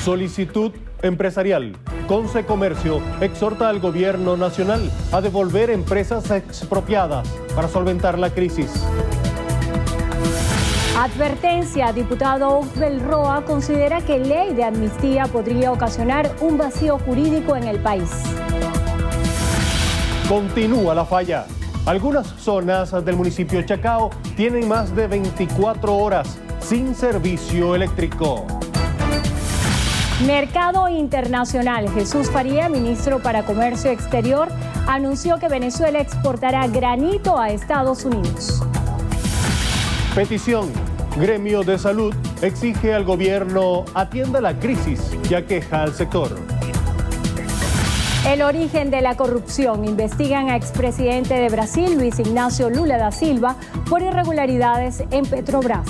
Solicitud empresarial. Concecomercio exhorta al gobierno nacional a devolver empresas expropiadas para solventar la crisis. Advertencia, diputado Oxbel Roa considera que ley de amnistía podría ocasionar un vacío jurídico en el país. Continúa la falla. Algunas zonas del municipio Chacao tienen más de 24 horas sin servicio eléctrico. Mercado internacional. Jesús Faría, ministro para Comercio Exterior, anunció que Venezuela exportará granito a Estados Unidos. Petición. Gremio de Salud exige al gobierno atienda la crisis que aqueja al sector. El origen de la corrupción. Investigan a expresidente de Brasil, Luis Ignacio Lula da Silva, por irregularidades en Petrobras.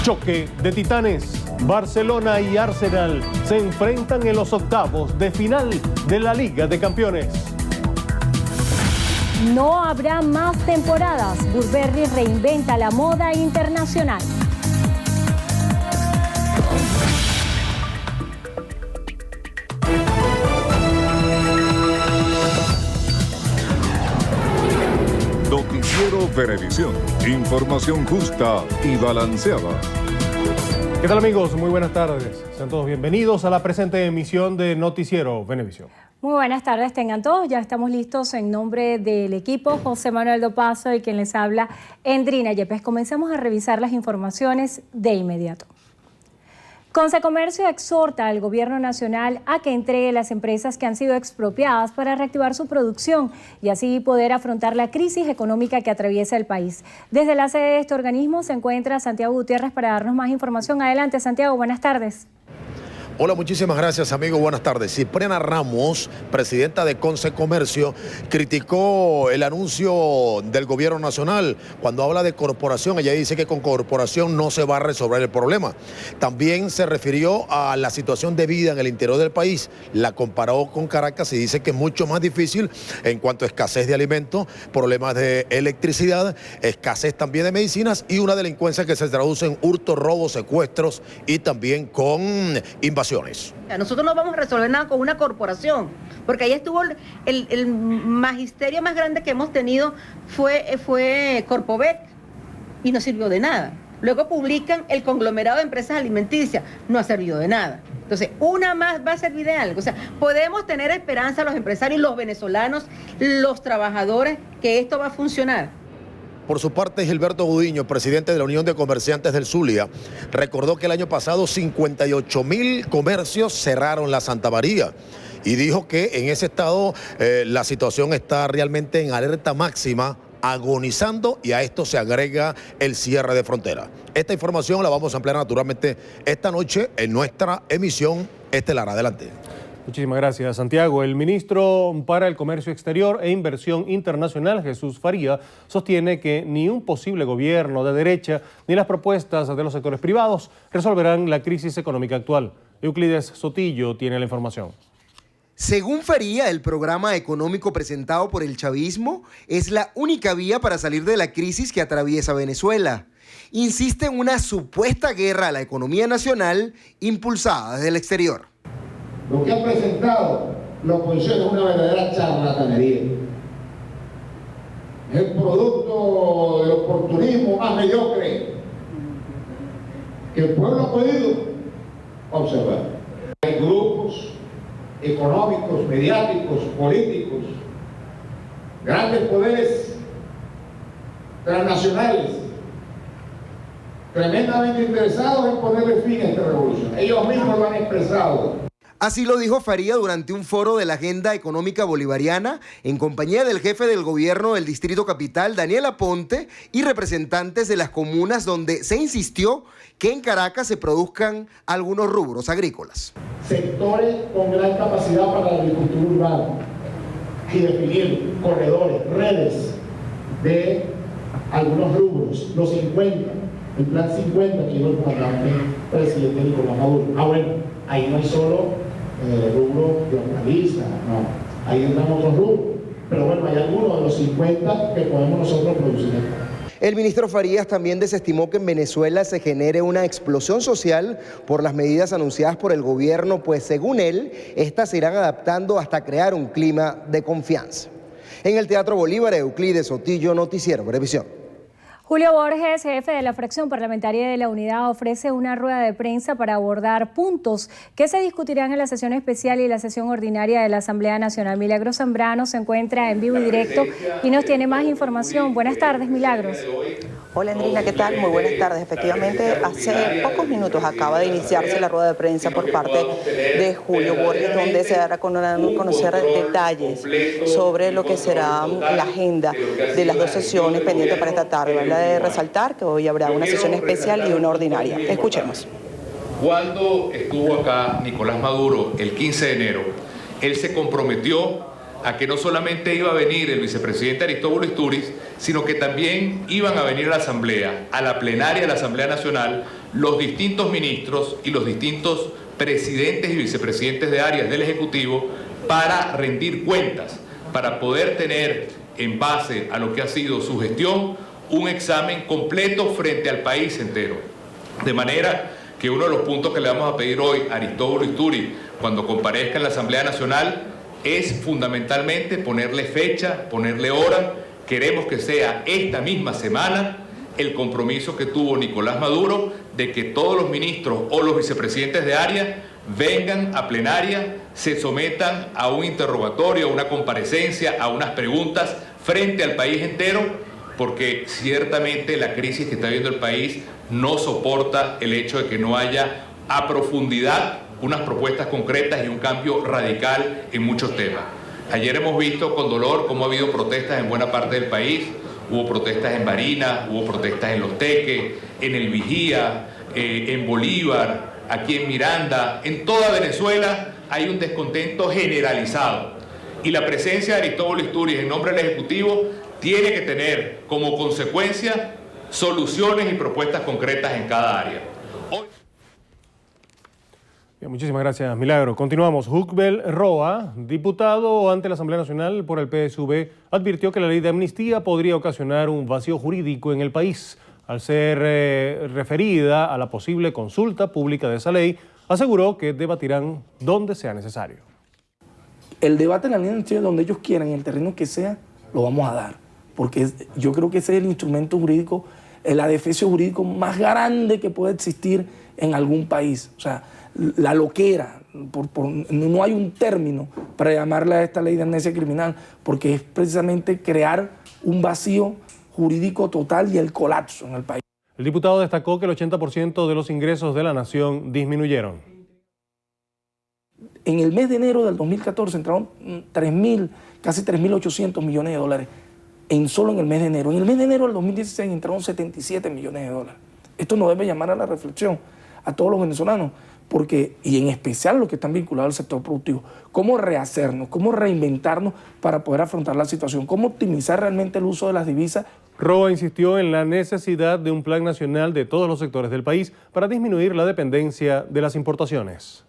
Choque de titanes. Barcelona y Arsenal se enfrentan en los octavos de final de la Liga de Campeones. No habrá más temporadas. Burberry reinventa la moda internacional. Noticiero Venevisión. Información justa y balanceada. ¿Qué tal, amigos? Muy buenas tardes. Sean todos bienvenidos a la presente emisión de Noticiero Venevisión. Muy buenas tardes, tengan todos. Ya estamos listos en nombre del equipo. José Manuel Dopazo y quien les habla, Endrina Yepes. Comencemos a revisar las informaciones de inmediato. Concecomercio exhorta al gobierno nacional a que entregue las empresas que han sido expropiadas para reactivar su producción y así poder afrontar la crisis económica que atraviesa el país. Desde la sede de este organismo se encuentra Santiago Gutiérrez para darnos más información. Adelante, Santiago, buenas tardes. Hola, muchísimas gracias, amigo. Buenas tardes. Cipriana Ramos, presidenta de Concecomercio, criticó el anuncio del gobierno nacional. Cuando habla de corporación, ella dice que con corporación no se va a resolver el problema. También se refirió a la situación de vida en el interior del país. La comparó con Caracas y dice que es mucho más difícil en cuanto a escasez de alimentos, problemas de electricidad, escasez también de medicinas y una delincuencia que se traduce en hurtos, robos, secuestros y también con invasiones. Nosotros no vamos a resolver nada con una corporación, porque ahí estuvo el magisterio más grande que hemos tenido fue Corpovet y no sirvió de nada. Luego publican el conglomerado de empresas alimenticias, no ha servido de nada. Entonces, una más va a servir de algo. O sea, podemos tener esperanza los empresarios, los venezolanos, los trabajadores, que esto va a funcionar. Por su parte, Gilberto Gudiño, presidente de la Unión de Comerciantes del Zulia, recordó que el año pasado 58.000 comercios cerraron la Santa María y dijo que en ese estado la situación está realmente en alerta máxima, agonizando, y a esto se agrega el cierre de frontera. Esta información la vamos a ampliar naturalmente esta noche en nuestra emisión estelar. Adelante. Muchísimas gracias, Santiago. El ministro para el Comercio Exterior e Inversión Internacional, Jesús Faría, sostiene que ni un posible gobierno de derecha ni las propuestas de los sectores privados resolverán la crisis económica actual. Euclides Sotillo tiene la información. Según Faría, el programa económico presentado por el chavismo es la única vía para salir de la crisis que atraviesa Venezuela. Insiste en una supuesta guerra a la economía nacional impulsada desde el exterior. Lo que ha presentado la oposición es una verdadera charlatanería. Es el producto del oportunismo más mediocre que el pueblo ha podido observar. Hay grupos económicos, mediáticos, políticos, grandes poderes transnacionales, tremendamente interesados en ponerle fin a esta revolución. Ellos mismos lo han expresado. Así lo dijo Faría durante un foro de la Agenda Económica Bolivariana en compañía del jefe del gobierno del Distrito Capital, Daniel Aponte, y representantes de las comunas, donde se insistió que en Caracas se produzcan algunos rubros agrícolas. Sectores con gran capacidad para la agricultura urbana y definir corredores, redes de algunos rubros, los 50, el plan 50 que dijo el comandante presidente Nicolás Maduro. Bueno, ahí no hay solo rubro de hortalizas, no, ahí entramos otros rubros, pero bueno, hay algunos de los 50 que podemos nosotros producir. El ministro Farías también desestimó que en Venezuela se genere una explosión social por las medidas anunciadas por el gobierno, pues según él, estas se irán adaptando hasta crear un clima de confianza. En el Teatro Bolívar, Euclides Sotillo, Noticiero Brevisión. Julio Borges, jefe de la fracción parlamentaria de la Unidad, ofrece una rueda de prensa para abordar puntos que se discutirán en la sesión especial y la sesión ordinaria de la Asamblea Nacional. Milagros Zambrano se encuentra en vivo y directo y nos tiene más información. Buenas tardes, Milagros. Hola, Andrina, ¿qué tal? Muy buenas tardes. Efectivamente, hace pocos minutos acaba de iniciarse la rueda de prensa por parte de Julio Borges, donde se dará a conocer detalles sobre lo que será la agenda de las dos sesiones pendientes para esta tarde. Vale de resaltar que hoy habrá una sesión especial y una ordinaria. Escuchemos. Cuando estuvo acá Nicolás Maduro el 15 de enero, él se comprometió a que no solamente iba a venir el vicepresidente Aristóbulo Istúriz, sino que también iban a venir a la Asamblea, a la plenaria de la Asamblea Nacional, los distintos ministros y los distintos presidentes y vicepresidentes de áreas del Ejecutivo para rendir cuentas, para poder tener, en base a lo que ha sido su gestión, un examen completo frente al país entero. De manera que uno de los puntos que le vamos a pedir hoy a Aristóbulo Istúriz cuando comparezca en la Asamblea Nacional es fundamentalmente ponerle fecha, ponerle hora. Queremos que sea esta misma semana el compromiso que tuvo Nicolás Maduro de que todos los ministros o los vicepresidentes de área vengan a plenaria, se sometan a un interrogatorio, a una comparecencia, a unas preguntas frente al país entero, porque ciertamente la crisis que está viviendo el país no soporta el hecho de que no haya a profundidad unas propuestas concretas y un cambio radical en muchos temas. Ayer hemos visto con dolor cómo ha habido protestas en buena parte del país. Hubo protestas en Barinas, hubo protestas en Los Teques, en El Vigía, en Bolívar, aquí en Miranda. En toda Venezuela hay un descontento generalizado. Y la presencia de Aristóbulo Istúriz en nombre del Ejecutivo tiene que tener como consecuencia soluciones y propuestas concretas en cada área. Bien, muchísimas gracias, Milagro. Continuamos. Hucbel Roa, diputado ante la Asamblea Nacional por el PSV, advirtió que la ley de amnistía podría ocasionar un vacío jurídico en el país. Al ser referida a la posible consulta pública de esa ley, aseguró que debatirán donde sea necesario. El debate en la ley de amnistía donde ellos quieran, en el terreno que sea, lo vamos a dar. Porque yo creo que ese es el instrumento jurídico, el adefesio jurídico más grande que puede existir en algún país. O sea, la loquera, no hay un término para llamarle a esta ley de amnistía criminal, porque es precisamente crear un vacío jurídico total y el colapso en el país. El diputado destacó que el 80% de los ingresos de la nación disminuyeron. En el mes de enero del 2014 entraron casi 3.800 millones de dólares, solo en el mes de enero. En el mes de enero del 2016 entraron 77 millones de dólares. Esto nos debe llamar a la reflexión a todos los venezolanos, porque, y en especial los que están vinculados al sector productivo, cómo rehacernos, cómo reinventarnos para poder afrontar la situación, cómo optimizar realmente el uso de las divisas. Roa insistió en la necesidad de un plan nacional de todos los sectores del país para disminuir la dependencia de las importaciones.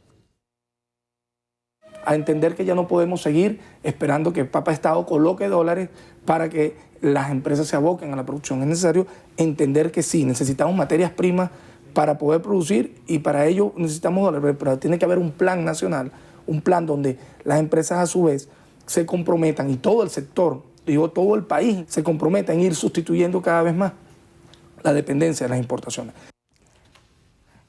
A entender que ya no podemos seguir esperando que el Papa Estado coloque dólares para que las empresas se aboquen a la producción. Es necesario entender que sí, necesitamos materias primas para poder producir y para ello necesitamos dólares, pero tiene que haber un plan nacional, un plan donde las empresas a su vez se comprometan y todo el sector, digo todo el país, se comprometa en ir sustituyendo cada vez más la dependencia de las importaciones.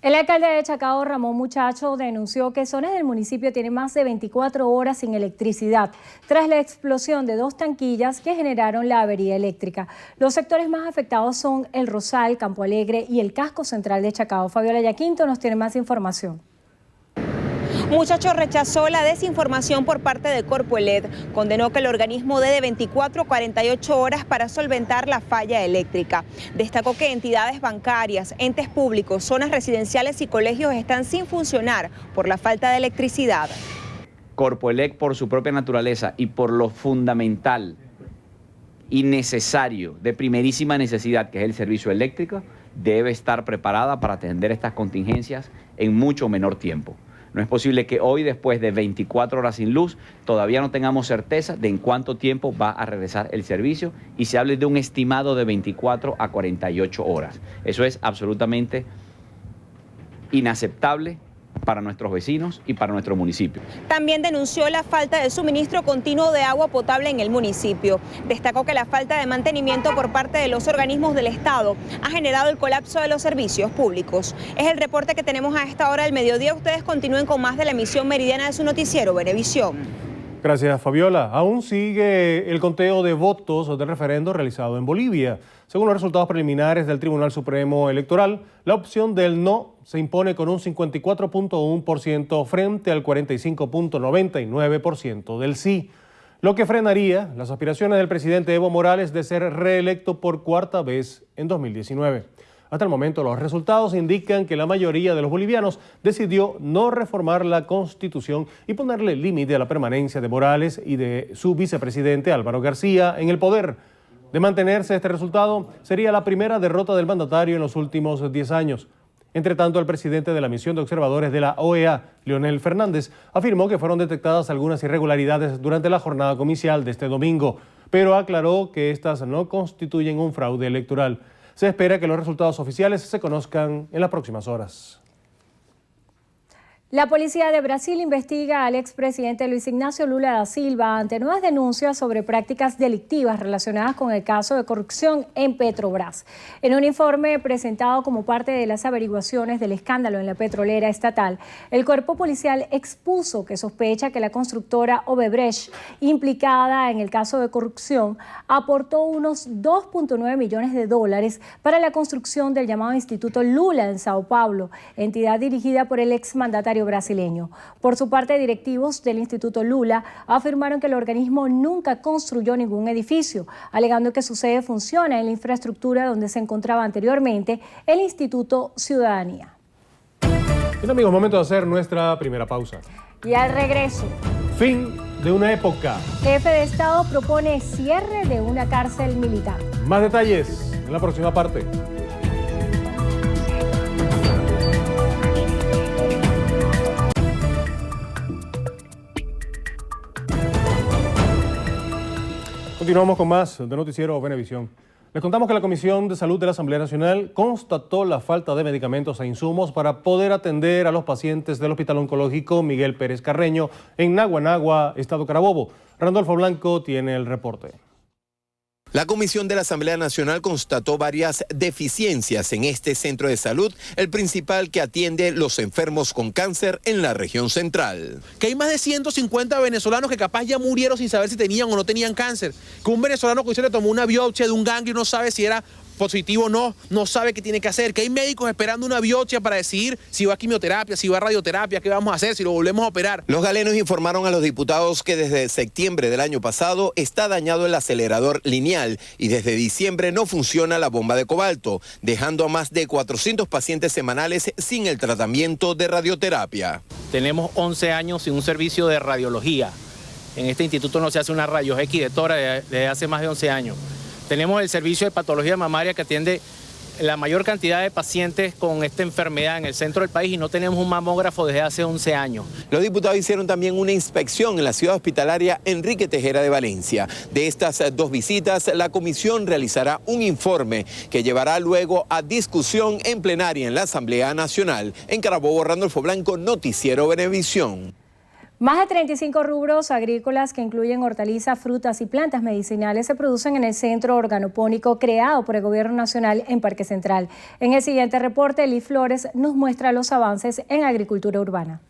El alcalde de Chacao, Ramón Muchacho, denunció que zonas del municipio tienen más de 24 horas sin electricidad tras la explosión de 2 tanquillas que generaron la avería eléctrica. Los sectores más afectados son El Rosal, Campo Alegre y el casco central de Chacao. Fabiola Yaquinto nos tiene más información. Muchacho rechazó la desinformación por parte de Corpoelec, condenó que el organismo dé de 24 a 48 horas para solventar la falla eléctrica. Destacó que entidades bancarias, entes públicos, zonas residenciales y colegios están sin funcionar por la falta de electricidad. Corpoelec, por su propia naturaleza y por lo fundamental y necesario, de primerísima necesidad, que es el servicio eléctrico, debe estar preparada para atender estas contingencias en mucho menor tiempo. No es posible que hoy, después de 24 horas sin luz, todavía no tengamos certeza de en cuánto tiempo va a regresar el servicio y se hable de un estimado de 24 a 48 horas. Eso es absolutamente inaceptable para nuestros vecinos y para nuestro municipio. También denunció la falta de suministro continuo de agua potable en el municipio. Destacó que la falta de mantenimiento por parte de los organismos del Estado ha generado el colapso de los servicios públicos. Es el reporte que tenemos a esta hora del mediodía. Ustedes continúen con más de la emisión meridiana de su noticiero Venevisión. Gracias, Fabiola. Aún sigue el conteo de votos del referendo realizado en Bolivia. Según los resultados preliminares del Tribunal Supremo Electoral, la opción del no se impone con un 54.1% frente al 45.99% del sí, lo que frenaría las aspiraciones del presidente Evo Morales de ser reelecto por cuarta vez en 2019. Hasta el momento, los resultados indican que la mayoría de los bolivianos decidió no reformar la Constitución y ponerle límite a la permanencia de Morales y de su vicepresidente Álvaro García en el poder. De mantenerse este resultado, sería la primera derrota del mandatario en los últimos 10 años. Entre tanto, el presidente de la misión de observadores de la OEA, Leonel Fernández, afirmó que fueron detectadas algunas irregularidades durante la jornada comicial de este domingo, pero aclaró que estas no constituyen un fraude electoral. Se espera que los resultados oficiales se conozcan en las próximas horas. La policía de Brasil investiga al expresidente Luis Ignacio Lula da Silva ante nuevas denuncias sobre prácticas delictivas relacionadas con el caso de corrupción en Petrobras. En un informe presentado como parte de las averiguaciones del escándalo en la petrolera estatal, el cuerpo policial expuso que sospecha que la constructora Odebrecht, implicada en el caso de corrupción, aportó unos 2.9 millones de dólares para la construcción del llamado Instituto Lula en Sao Paulo, entidad dirigida por el exmandatario brasileño. Por su parte, directivos del Instituto Lula afirmaron que el organismo nunca construyó ningún edificio, alegando que su sede funciona en la infraestructura donde se encontraba anteriormente el Instituto Ciudadanía. Bien, amigos, momento de hacer nuestra primera pausa. Y al regreso, fin de una época. Jefe de Estado propone cierre de una cárcel militar. Más detalles en la próxima parte. Continuamos con más de Noticiero Venevisión. Les contamos que la Comisión de Salud de la Asamblea Nacional constató la falta de medicamentos e insumos para poder atender a los pacientes del Hospital Oncológico Miguel Pérez Carreño en Naguanagua, Estado Carabobo. Randolfo Blanco tiene el reporte. La Comisión de la Asamblea Nacional constató varias deficiencias en este centro de salud, el principal que atiende los enfermos con cáncer en la región central. Que hay más de 150 venezolanos que capaz ya murieron sin saber si tenían o no tenían cáncer. Que un venezolano que se le tomó una biopsia de un ganglio y no sabe si era positivo o no sabe qué tiene que hacer. Que hay médicos esperando una biopsia para decidir si va a quimioterapia, si va a radioterapia, qué vamos a hacer, si lo volvemos a operar. Los galenos informaron a los diputados que desde septiembre del año pasado está dañado el acelerador lineal y desde diciembre no funciona la bomba de cobalto, dejando a más de 400 pacientes semanales sin el tratamiento de radioterapia. Tenemos 11 años sin un servicio de radiología. En este instituto no se hace una rayos X de tora desde hace más de 11 años. Tenemos el servicio de patología mamaria que atiende la mayor cantidad de pacientes con esta enfermedad en el centro del país y no tenemos un mamógrafo desde hace 11 años. Los diputados hicieron también una inspección en la ciudad hospitalaria Enrique Tejera de Valencia. De estas dos visitas, la comisión realizará un informe que llevará luego a discusión en plenaria en la Asamblea Nacional. En Carabobo, Randolfo Blanco, Noticiero Venevisión. Más de 35 rubros agrícolas que incluyen hortalizas, frutas y plantas medicinales se producen en el centro organopónico creado por el Gobierno Nacional en Parque Central. En el siguiente reporte, Eli Flores nos muestra los avances en agricultura urbana.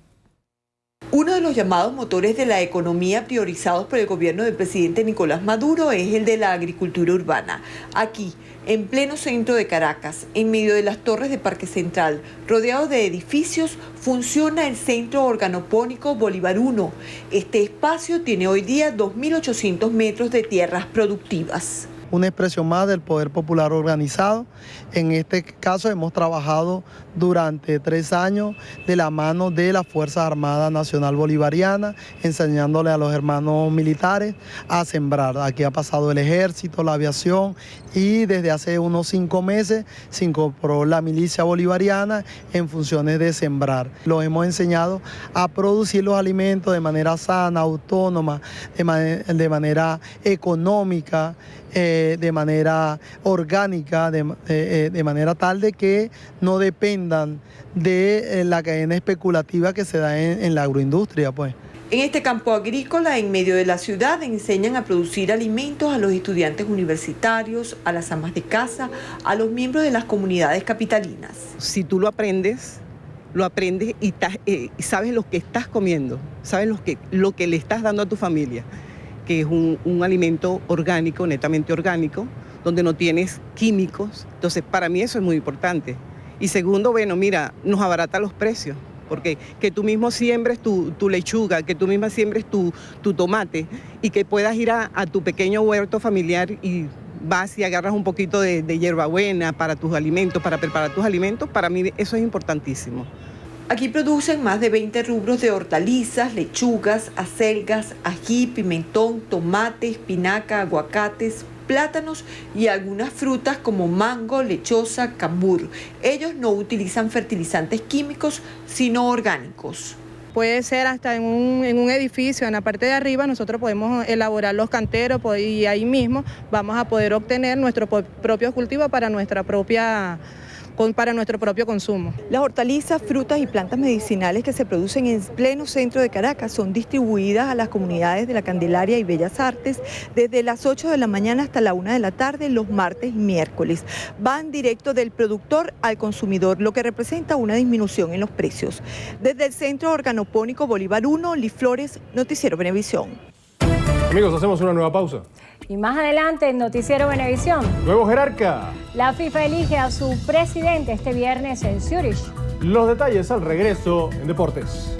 Uno de los llamados motores de la economía priorizados por el gobierno del presidente Nicolás Maduro es el de la agricultura urbana. Aquí, en pleno centro de Caracas, en medio de las torres de Parque Central, rodeado de edificios, funciona el Centro Organopónico Bolívar 1. Este espacio tiene hoy día 2.800 metros de tierras productivas. una expresión más del poder popular organizado. En este caso hemos trabajado durante 3 años de la mano de las Fuerzas Armadas Nacional Bolivariana, enseñándole a los hermanos militares a sembrar. Aquí ha pasado el ejército, la aviación, y desde hace unos 5 meses se incorporó la milicia bolivariana en funciones de sembrar. Los hemos enseñado a producir los alimentos de manera sana, autónoma, de manera económica, de manera orgánica, de manera tal de que no dependan de la cadena especulativa que se da en la agroindustria, pues. En este campo agrícola, en medio de la ciudad, enseñan a producir alimentos a los estudiantes universitarios, a las amas de casa, a los miembros de las comunidades capitalinas. Si tú lo aprendes y sabes lo que estás comiendo, sabes lo que le estás dando a tu familia, que es un alimento orgánico, netamente orgánico, donde no tienes químicos. Entonces, para mí eso es muy importante. Y segundo, bueno, mira, nos abarata los precios. Porque que tú mismo siembres tu lechuga, que tú misma siembres tu tomate y que puedas ir a tu pequeño huerto familiar y vas y agarras un poquito de hierbabuena para tus alimentos, para preparar tus alimentos, para mí eso es importantísimo. Aquí producen más de 20 rubros de hortalizas, lechugas, acelgas, ají, pimentón, tomate, espinaca, aguacates, plátanos y algunas frutas como mango, lechosa, cambur. Ellos no utilizan fertilizantes químicos, sino orgánicos. Puede ser hasta en un edificio, en la parte de arriba, nosotros podemos elaborar los canteros y ahí mismo vamos a poder obtener nuestro propio cultivo para nuestro propio consumo. Las hortalizas, frutas y plantas medicinales que se producen en pleno centro de Caracas son distribuidas a las comunidades de La Candelaria y Bellas Artes desde las 8 de la mañana hasta la 1 de la tarde los martes y miércoles. Van directo del productor al consumidor, lo que representa una disminución en los precios. Desde el Centro Organopónico Bolívar 1, Liz Flores, Noticiero Venevisión. Amigos, hacemos una nueva pausa. Y más adelante en Noticiero Venevisión. Nuevo jerarca. La FIFA elige a su presidente este viernes en Zurich. Los detalles al regreso en Deportes.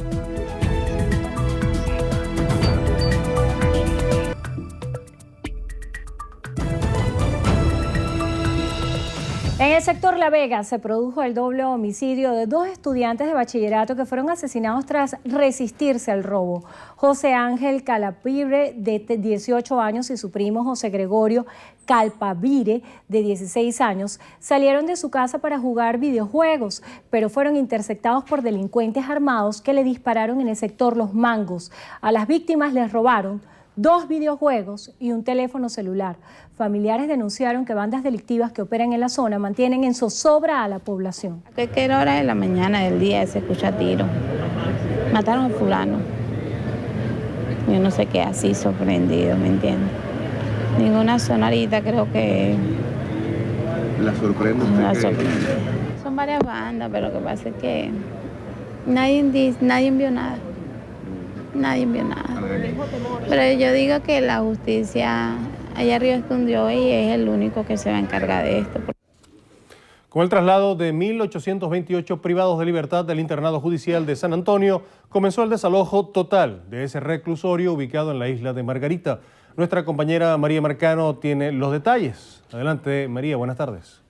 En el sector La Vega se produjo el doble homicidio de 2 estudiantes de bachillerato que fueron asesinados tras resistirse al robo. José Ángel Calapire, de 18 años, y su primo José Gregorio Calpavire, de 16 años, salieron de su casa para jugar videojuegos, pero fueron interceptados por delincuentes armados que le dispararon en el sector Los Mangos. A las víctimas les robaron 2 videojuegos y un teléfono celular. Familiares denunciaron que bandas delictivas que operan en la zona mantienen en zozobra a la población. ¿A qué hora de la mañana del día se escucha tiro? Mataron a fulano. Yo no sé qué así sorprendido, ¿me entiendes? Ninguna sonarita creo que... ¿La sorprende usted? La sorprende. Son varias bandas, pero lo que pasa es que nadie vio nada. Nadie vio nada. Pero yo digo que la justicia allá arriba escondió y es el único que se va a encargar de esto. Con el traslado de 1.828 privados de libertad del internado judicial de San Antonio, comenzó el desalojo total de ese reclusorio ubicado en la isla de Margarita. Nuestra compañera María Marcano tiene los detalles. Adelante, María, buenas tardes.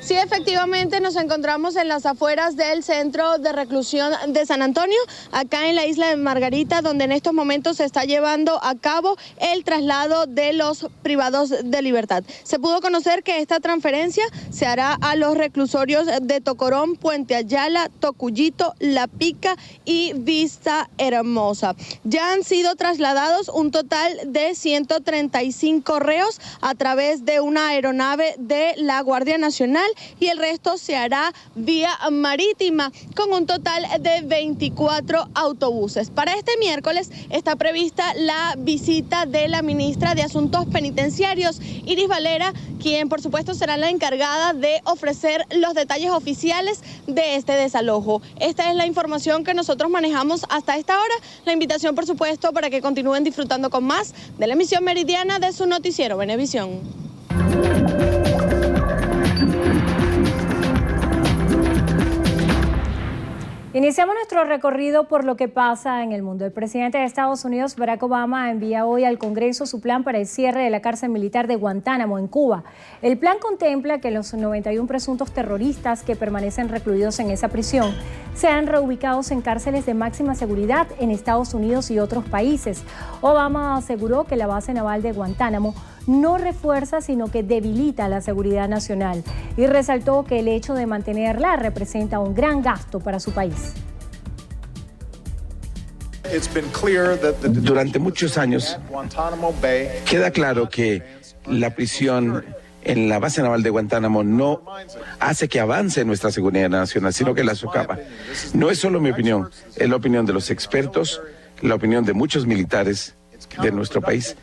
Sí, efectivamente nos encontramos en las afueras del centro de reclusión de San Antonio, acá en la isla de Margarita, donde en estos momentos se está llevando a cabo el traslado de los privados de libertad. Se pudo conocer que esta transferencia se hará a los reclusorios de Tocorón, Puente Ayala, Tocuyito, La Pica y Vista Hermosa. Ya han sido trasladados un total de 135 reos a través de una aeronave de la Guardia Nacional, y el resto se hará vía marítima con un total de 24 autobuses. Para este miércoles está prevista la visita de la ministra de Asuntos Penitenciarios, Iris Valera, quien por supuesto será la encargada de ofrecer los detalles oficiales de este desalojo. Esta es la información que nosotros manejamos hasta esta hora. La invitación, por supuesto, para que continúen disfrutando con más de la emisión meridiana de su noticiero Venevisión. Iniciamos nuestro recorrido por lo que pasa en el mundo. El presidente de Estados Unidos, Barack Obama, envía hoy al Congreso su plan para el cierre de la cárcel militar de Guantánamo, en Cuba. El plan contempla que los 91 presuntos terroristas que permanecen recluidos en esa prisión sean reubicados en cárceles de máxima seguridad en Estados Unidos y otros países. Obama aseguró que la base naval de Guantánamo no refuerza, sino que debilita la seguridad nacional, y resaltó que el hecho de mantenerla representa un gran gasto para su país. Durante muchos años queda claro que la prisión en la base naval de Guantánamo no hace que avance nuestra seguridad nacional, sino que la socava. No es solo mi opinión, es la opinión de los expertos, la opinión de muchos militares de nuestro país.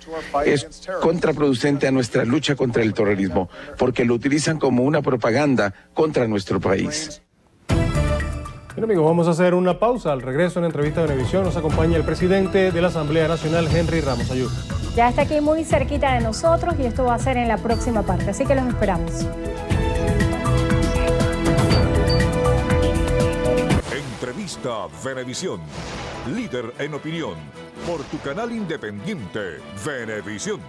Es contraproducente a nuestra lucha contra el terrorismo, porque lo utilizan como una propaganda contra nuestro país. Bien, amigos, vamos a hacer una pausa. Al regreso, en entrevista de Venevisión, nos acompaña el presidente de la Asamblea Nacional, Henry Ramos Ayub. Ya está aquí muy cerquita de nosotros y esto va a ser en la próxima parte, así que los esperamos. Entrevista Venevisión, líder en opinión, por tu canal independiente, Venevisión.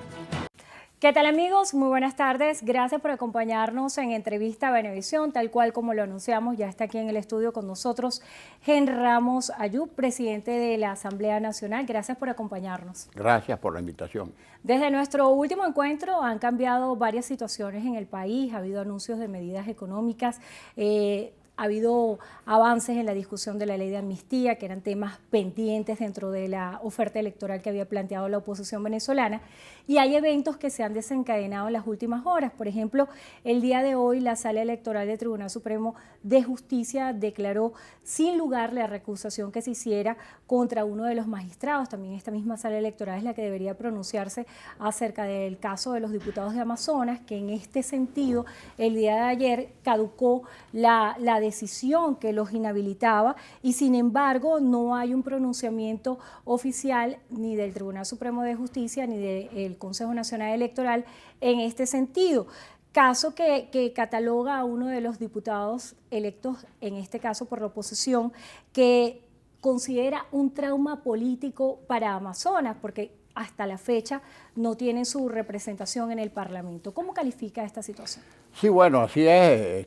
¿Qué tal, amigos? Muy buenas tardes. Gracias por acompañarnos en Entrevista Venevisión. Tal cual como lo anunciamos, ya está aquí en el estudio con nosotros Henry Ramos Ayub, presidente de la Asamblea Nacional. Gracias por acompañarnos. Gracias por la invitación. Desde nuestro último encuentro han cambiado varias situaciones en el país. Ha habido anuncios de medidas económicas. Ha habido avances en la discusión de la ley de amnistía, que eran temas pendientes dentro de la oferta electoral que había planteado la oposición venezolana. Y hay eventos que se han desencadenado en las últimas horas. Por ejemplo, el día de hoy la Sala Electoral del Tribunal Supremo de Justicia declaró sin lugar la recusación que se hiciera contra uno de los magistrados. También esta misma Sala Electoral es la que debería pronunciarse acerca del caso de los diputados de Amazonas, que en este sentido el día de ayer caducó la decisión que los inhabilitaba, y sin embargo no hay un pronunciamiento oficial ni del Tribunal Supremo de Justicia ni del Consejo Nacional Electoral en este sentido. Caso que cataloga a uno de los diputados electos, en este caso por la oposición, que considera un trauma político para Amazonas, porque hasta la fecha no tienen su representación en el Parlamento. ¿Cómo califica esta situación? Sí, bueno, así es.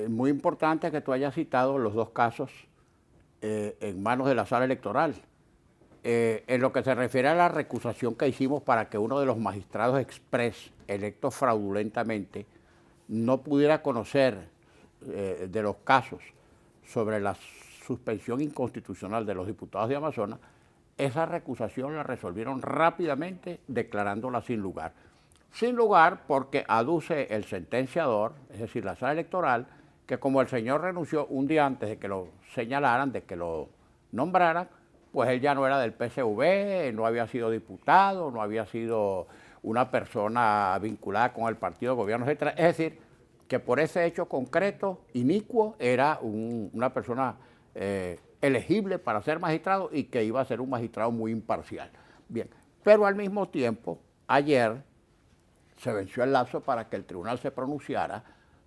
Muy importante que tú hayas citado los dos casos en manos de la Sala Electoral. En lo que se refiere a la recusación que hicimos para que uno de los magistrados express electos fraudulentamente no pudiera conocer de los casos sobre la suspensión inconstitucional de los diputados de Amazonas, esa recusación la resolvieron rápidamente declarándola sin lugar. Sin lugar porque aduce el sentenciador, es decir, la Sala Electoral, que como el señor renunció un día antes de que lo señalaran, de que lo nombraran, pues él ya no era del PSV, no había sido diputado, no había sido una persona vinculada con el partido de gobierno, etc. Es decir, que por ese hecho concreto, inicuo, era una persona elegible para ser magistrado y que iba a ser un magistrado muy imparcial. Bien, pero al mismo tiempo, ayer se venció el lapso para que el tribunal se pronunciara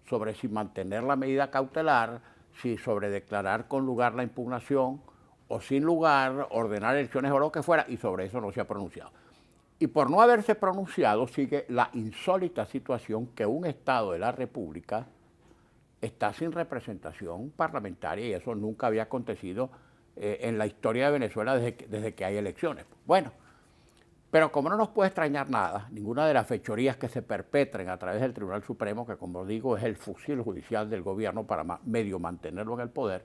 sobre si mantener la medida cautelar, si sobre declarar con lugar la impugnación o sin lugar, ordenar elecciones o lo que fuera, y sobre eso no se ha pronunciado. Y por no haberse pronunciado sigue la insólita situación que un Estado de la República está sin representación parlamentaria, y eso nunca había acontecido en la historia de Venezuela desde que hay elecciones. Bueno, pero como no nos puede extrañar nada, ninguna de las fechorías que se perpetren a través del Tribunal Supremo, que como digo es el fusil judicial del gobierno para medio mantenerlo en el poder,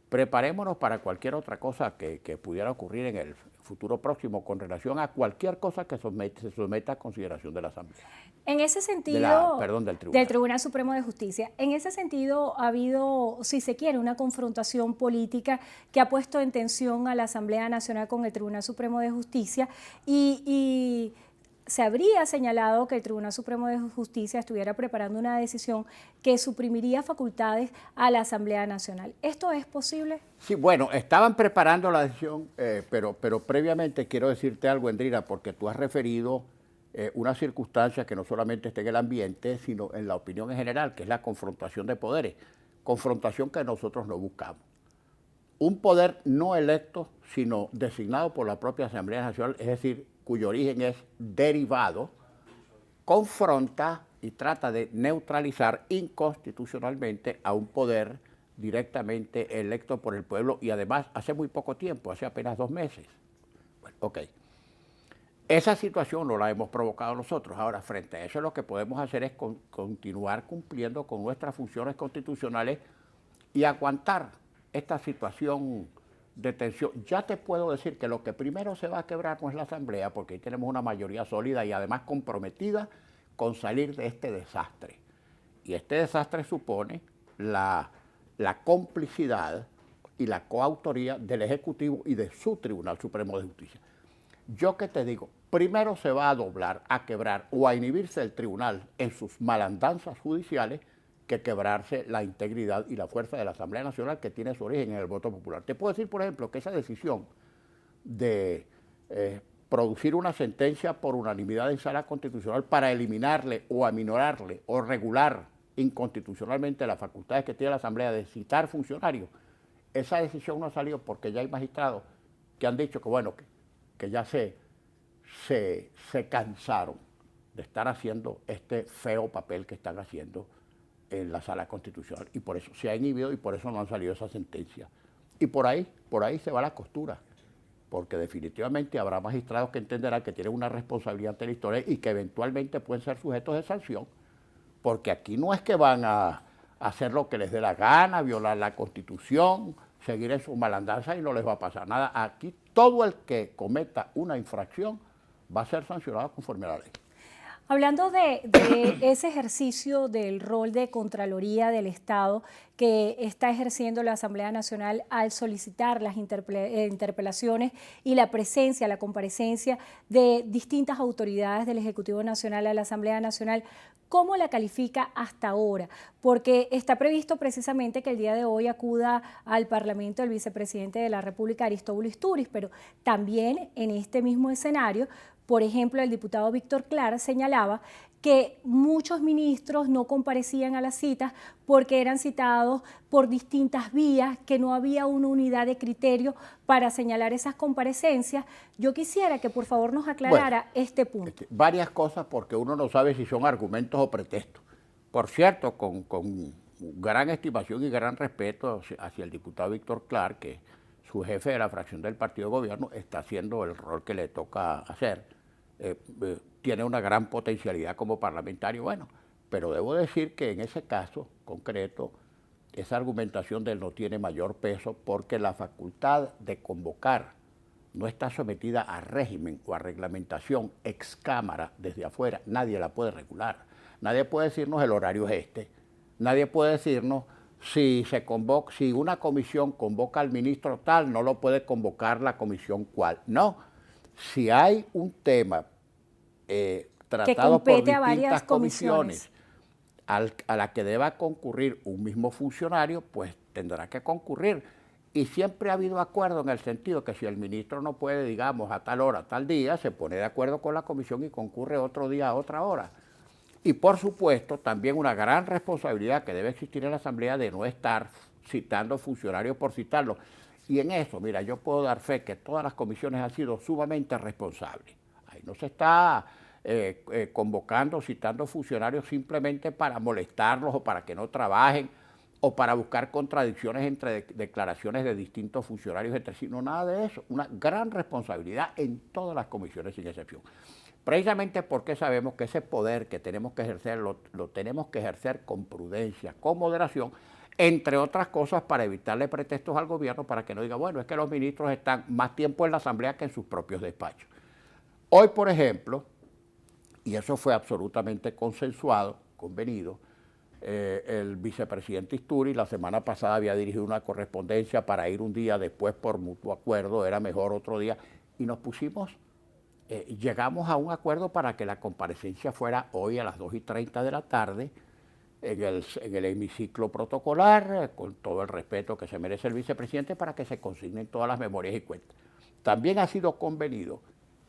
preparémonos para cualquier otra cosa que pudiera ocurrir en el futuro próximo con relación a cualquier cosa que se someta a consideración de la Asamblea. En ese sentido, del Tribunal Supremo de Justicia, en ese sentido ha habido, si se quiere, una confrontación política que ha puesto en tensión a la Asamblea Nacional con el Tribunal Supremo de Justicia, y se habría señalado que el Tribunal Supremo de Justicia estuviera preparando una decisión que suprimiría facultades a la Asamblea Nacional. ¿Esto es posible? Sí, bueno, estaban preparando la decisión, pero previamente quiero decirte algo, Endrina, porque tú has referido una circunstancia que no solamente está en el ambiente, sino en la opinión en general, que es la confrontación de poderes, confrontación que nosotros no buscamos. un poder no electo, sino designado por la propia Asamblea Nacional, es decir, cuyo origen es derivado, confronta y trata de neutralizar inconstitucionalmente a un poder directamente electo por el pueblo y además hace muy poco tiempo, hace apenas 2 meses. Bueno, ok. Esa situación no la hemos provocado nosotros. Ahora, frente a eso, lo que podemos hacer es continuar cumpliendo con nuestras funciones constitucionales y aguantar esta situación de tensión. Ya te puedo decir que lo que primero se va a quebrar no es la Asamblea, porque ahí tenemos una mayoría sólida y además comprometida con salir de este desastre. Y este desastre supone la complicidad y la coautoría del Ejecutivo y de su Tribunal Supremo de Justicia. Yo que te digo, primero se va a doblar, a quebrar o a inhibirse el tribunal en sus malandanzas judiciales que quebrarse la integridad y la fuerza de la Asamblea Nacional que tiene su origen en el voto popular. Te puedo decir, por ejemplo, que esa decisión de producir una sentencia por unanimidad en sala constitucional para eliminarle o aminorarle o regular inconstitucionalmente las facultades que tiene la Asamblea de citar funcionarios, esa decisión no ha salido porque ya hay magistrados que han dicho que, bueno, que ya se cansaron de estar haciendo este feo papel que están haciendo en la sala constitucional y por eso se ha inhibido y por eso no han salido esas sentencias. Y por ahí se va la costura, porque definitivamente habrá magistrados que entenderán que tienen una responsabilidad ante la historia y que eventualmente pueden ser sujetos de sanción, porque aquí no es que van a hacer lo que les dé la gana, violar la Constitución, seguir en sus malandanzas y no les va a pasar nada. Aquí todo el que cometa una infracción va a ser sancionado conforme a la ley. Hablando de ese ejercicio del rol de Contraloría del Estado que está ejerciendo la Asamblea Nacional al solicitar las interpelaciones y la presencia, la comparecencia de distintas autoridades del Ejecutivo Nacional a la Asamblea Nacional, ¿cómo la califica hasta ahora? Porque está previsto precisamente que el día de hoy acuda al Parlamento el vicepresidente de la República, Aristóbulo Istúriz, pero también en este mismo escenario, por ejemplo, el diputado Víctor Clark señalaba que muchos ministros no comparecían a las citas porque eran citados por distintas vías, que no había una unidad de criterio para señalar esas comparecencias. Yo quisiera que por favor nos aclarara este punto. Varias cosas porque uno no sabe si son argumentos o pretextos. Por cierto, con gran estimación y gran respeto hacia el diputado Víctor Clark, que su jefe de la fracción del partido de gobierno está haciendo el rol que le toca hacer. Tiene una gran potencialidad como parlamentario, bueno, pero debo decir que en ese caso concreto, esa argumentación de él no tiene mayor peso porque la facultad de convocar no está sometida a régimen o a reglamentación ex cámara desde afuera, nadie la puede regular, nadie puede decirnos el horario es este, nadie puede decirnos si una comisión convoca al ministro tal, no lo puede convocar la comisión cual, no. Si hay un tema tratado por distintas comisiones a la que deba concurrir un mismo funcionario, pues tendrá que concurrir. Y siempre ha habido acuerdo en el sentido que si el ministro no puede, digamos, a tal hora, tal día, se pone de acuerdo con la comisión y concurre otro día a otra hora. Y por supuesto, también una gran responsabilidad que debe existir en la Asamblea de no estar citando funcionarios por citarlos. Y en eso, mira, yo puedo dar fe que todas las comisiones han sido sumamente responsables. Ahí no se está convocando, citando funcionarios simplemente para molestarlos o para que no trabajen o para buscar contradicciones entre declaraciones de distintos funcionarios entre sí. No, nada de eso. Una gran responsabilidad en todas las comisiones sin excepción. Precisamente porque sabemos que ese poder que tenemos que ejercer lo tenemos que ejercer con prudencia, con moderación, entre otras cosas para evitarle pretextos al gobierno para que no diga, bueno, es que los ministros están más tiempo en la Asamblea que en sus propios despachos. Hoy, por ejemplo, y eso fue absolutamente consensuado, convenido, el vicepresidente Istúriz la semana pasada había dirigido una correspondencia para ir un día después por mutuo acuerdo, era mejor otro día, y nos pusimos, llegamos a un acuerdo para que la comparecencia fuera hoy a las 2:30 de la tarde, en el hemiciclo protocolar, con todo el respeto que se merece el vicepresidente, para que se consignen todas las memorias y cuentas. También ha sido convenido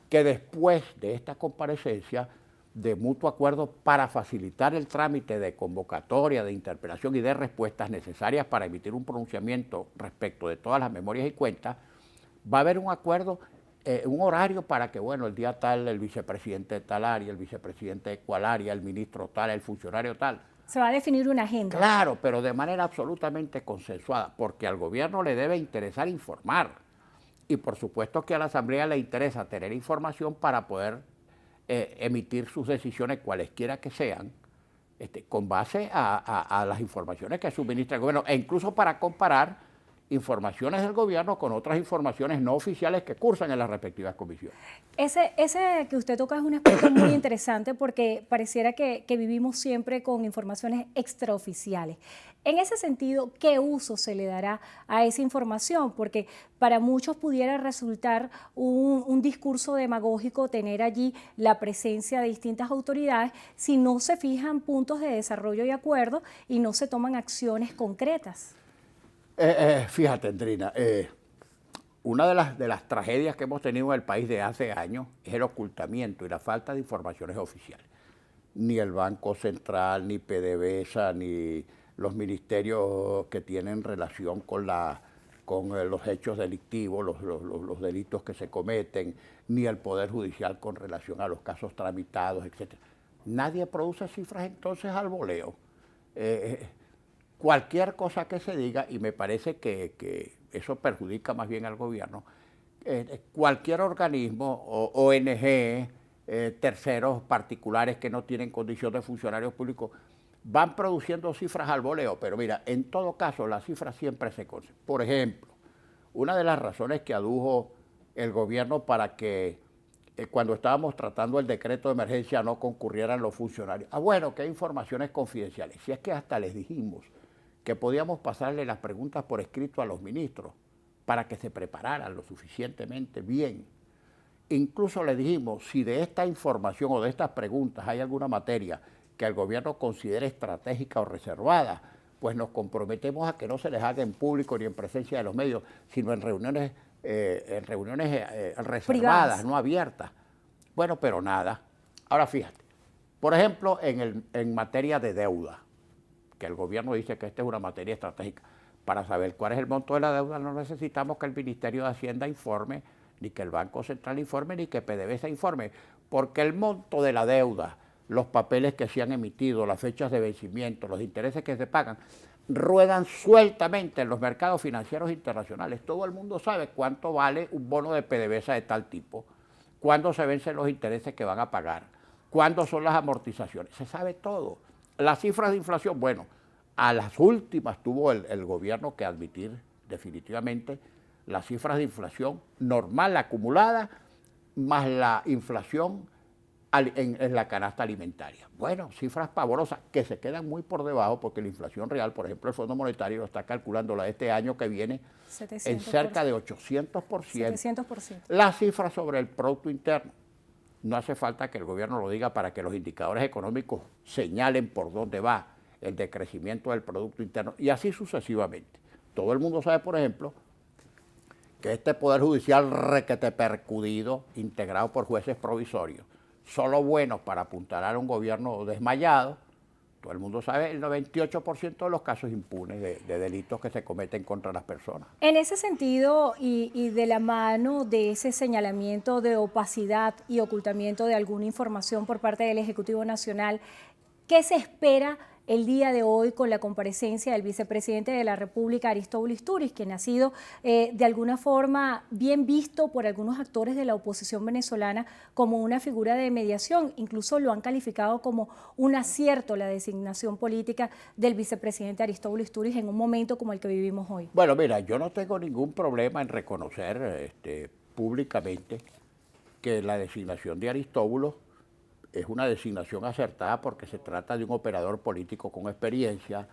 que después de esta comparecencia de mutuo acuerdo para facilitar el trámite de convocatoria, de interpelación y de respuestas necesarias para emitir un pronunciamiento respecto de todas las memorias y cuentas, va a haber un acuerdo, un horario para que, bueno, el día tal, el vicepresidente de tal área, el vicepresidente de cual área, el ministro tal, el funcionario tal. Se va a definir una agenda. Claro, pero de manera absolutamente consensuada, porque al gobierno le debe interesar informar. Y por supuesto que a la Asamblea le interesa tener información para poder emitir sus decisiones, cualesquiera que sean, con base a las informaciones que suministra el gobierno, e incluso para comparar informaciones del gobierno con otras informaciones no oficiales que cursan en las respectivas comisiones. Ese que usted toca es un aspecto muy interesante porque pareciera que vivimos siempre con informaciones extraoficiales. En ese sentido, ¿qué uso se le dará a esa información? Porque para muchos pudiera resultar un discurso demagógico tener allí la presencia de distintas autoridades si no se fijan puntos de desarrollo y acuerdo y no se toman acciones concretas. Fíjate, Andrina, una de las tragedias que hemos tenido en el país de hace años es el ocultamiento y la falta de informaciones oficiales. Ni el Banco Central, ni PDVSA, ni los ministerios que tienen relación con los hechos delictivos, los delitos que se cometen, ni el Poder Judicial con relación a los casos tramitados, etc. Nadie produce cifras entonces al voleo. Cualquier cosa que se diga, y me parece que eso perjudica más bien al gobierno, cualquier organismo, o ONG, terceros particulares que no tienen condición de funcionarios públicos, van produciendo cifras al voleo, pero mira, en todo caso las cifras siempre se conocen. Por ejemplo, una de las razones que adujo el gobierno para que cuando estábamos tratando el decreto de emergencia no concurrieran los funcionarios. Bueno, que hay informaciones confidenciales. Si es que hasta les dijimos que podíamos pasarle las preguntas por escrito a los ministros para que se prepararan lo suficientemente bien. Incluso le dijimos, si de esta información o de estas preguntas hay alguna materia que el gobierno considere estratégica o reservada, pues nos comprometemos a que no se les haga en público ni en presencia de los medios, sino en reuniones reservadas, privadas, no abiertas. Bueno, pero nada. Ahora fíjate, por ejemplo, en materia de deuda, que el gobierno dice que esta es una materia estratégica. Para saber cuál es el monto de la deuda no necesitamos que el Ministerio de Hacienda informe, ni que el Banco Central informe, ni que PDVSA informe, porque el monto de la deuda, los papeles que se han emitido, las fechas de vencimiento, los intereses que se pagan, ruedan sueltamente en los mercados financieros internacionales. Todo el mundo sabe cuánto vale un bono de PDVSA de tal tipo, cuándo se vencen los intereses que van a pagar, cuándo son las amortizaciones, se sabe todo. Las cifras de inflación, bueno, a las últimas tuvo el gobierno que admitir definitivamente las cifras de inflación normal acumulada más la inflación en la canasta alimentaria. Bueno, cifras pavorosas que se quedan muy por debajo porque la inflación real, por ejemplo, el Fondo Monetario está calculando la de este año que viene 700%. En cerca de 800%. 700%. Las cifras sobre el Producto Interno. No hace falta que el gobierno lo diga para que los indicadores económicos señalen por dónde va el decrecimiento del Producto Interno y así sucesivamente. Todo el mundo sabe, por ejemplo, que este Poder Judicial requete percudido, integrado por jueces provisorios, solo buenos para apuntalar a un gobierno desmayado. Todo el mundo sabe el 98% de los casos impunes de delitos que se cometen contra las personas. En ese sentido, y de la mano de ese señalamiento de opacidad y ocultamiento de alguna información por parte del Ejecutivo Nacional, ¿qué se espera el día de hoy con la comparecencia del vicepresidente de la República, Aristóbulo Istúriz, quien ha sido de alguna forma bien visto por algunos actores de la oposición venezolana como una figura de mediación? Incluso lo han calificado como un acierto la designación política del vicepresidente Aristóbulo Istúriz en un momento como el que vivimos hoy. Bueno, mira, yo no tengo ningún problema en reconocer públicamente que la designación de Aristóbulo es una designación acertada porque se trata de un operador político con experiencia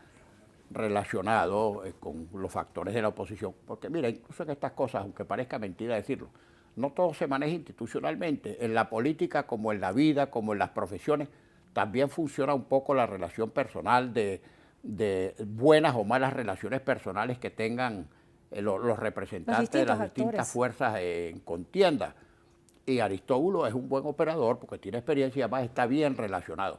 relacionado con los factores de la oposición. Porque mira, incluso en estas cosas, aunque parezca mentira decirlo, no todo se maneja institucionalmente. En la política, como en la vida, como en las profesiones, también funciona un poco la relación personal de buenas o malas relaciones personales que tengan los representantes de las distintas fuerzas en contienda. Y Aristóbulo es un buen operador porque tiene experiencia y además está bien relacionado.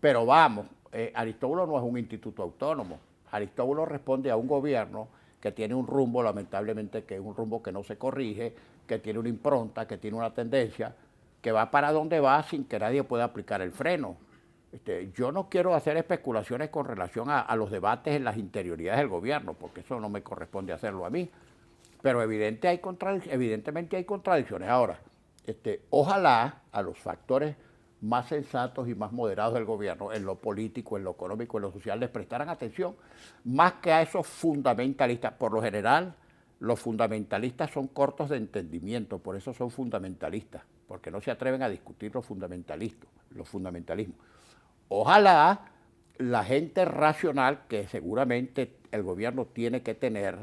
Pero vamos, Aristóbulo no es un instituto autónomo. Aristóbulo responde a un gobierno que tiene un rumbo, lamentablemente, que es un rumbo que no se corrige, que tiene una impronta, que tiene una tendencia, que va para donde va sin que nadie pueda aplicar el freno. Yo no quiero hacer especulaciones con relación a los debates en las interioridades del gobierno, porque eso no me corresponde hacerlo a mí. Pero evidentemente hay contradicciones. Ahora, ojalá a los factores más sensatos y más moderados del gobierno, en lo político, en lo económico, en lo social, les prestaran atención, más que a esos fundamentalistas. Por lo general, los fundamentalistas son cortos de entendimiento, por eso son fundamentalistas, porque no se atreven a discutir los fundamentalismos. Ojalá la gente racional, que seguramente el gobierno tiene que tener,